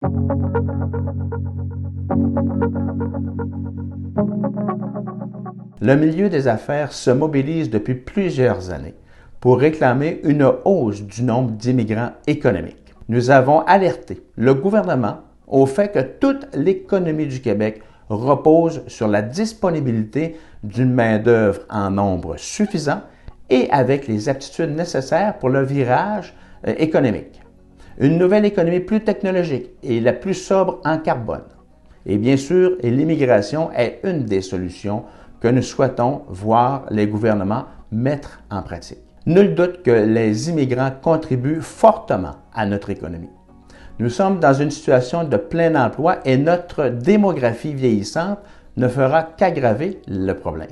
Le milieu des affaires se mobilise depuis plusieurs années pour réclamer une hausse du nombre d'immigrants économiques. Nous avons alerté le gouvernement au fait que toute l'économie du Québec repose sur la disponibilité d'une main-d'œuvre en nombre suffisant et avec les aptitudes nécessaires pour le virage économique. Une nouvelle économie plus technologique et la plus sobre en carbone. Et bien sûr, l'immigration est une des solutions que nous souhaitons voir les gouvernements mettre en pratique. Nul doute que les immigrants contribuent fortement à notre économie. Nous sommes dans une situation de plein emploi et notre démographie vieillissante ne fera qu'aggraver le problème.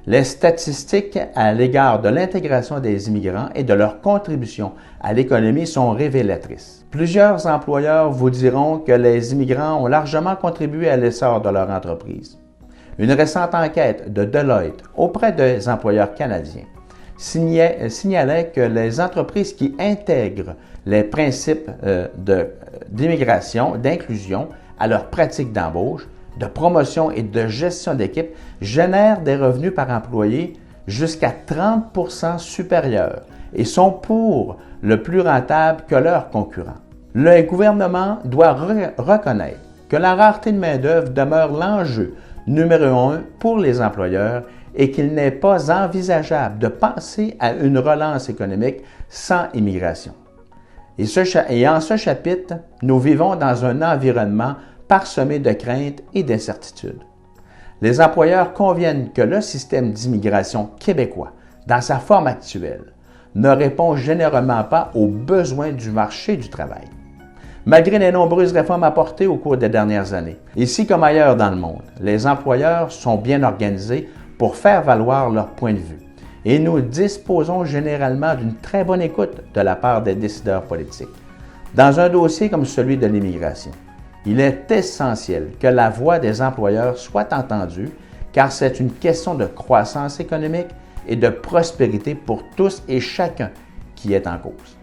Les statistiques à l'égard de l'intégration des immigrants et de leur contribution à l'économie sont révélatrices. Plusieurs employeurs vous diront que les immigrants ont largement contribué à l'essor de leur entreprise. Une récente enquête de Deloitte auprès des employeurs canadiens signalait que les entreprises qui intègrent les principes d'immigration, d'inclusion à leurs pratiques d'embauche, de promotion et de gestion d'équipe génèrent des revenus par employé jusqu'à 30% supérieurs et sont pour le plus rentables que leurs concurrents. Le gouvernement doit reconnaître que la rareté de main-d'œuvre demeure l'enjeu numéro 1 pour les employeurs et qu'il n'est pas envisageable de penser à une relance économique sans immigration. Et en ce chapitre, nous vivons dans un environnement parsemé de craintes et d'incertitudes. Les employeurs conviennent que le système d'immigration québécois, dans sa forme actuelle, ne répond généralement pas aux besoins du marché du travail. Malgré les nombreuses réformes apportées au cours des dernières années, ici comme ailleurs dans le monde, les employeurs sont bien organisés pour faire valoir leur point de vue et nous disposons généralement d'une très bonne écoute de la part des décideurs politiques. Dans un dossier comme celui de l'immigration, il est essentiel que la voix des employeurs soit entendue car c'est une question de croissance économique et de prospérité pour tous et chacun qui est en cause.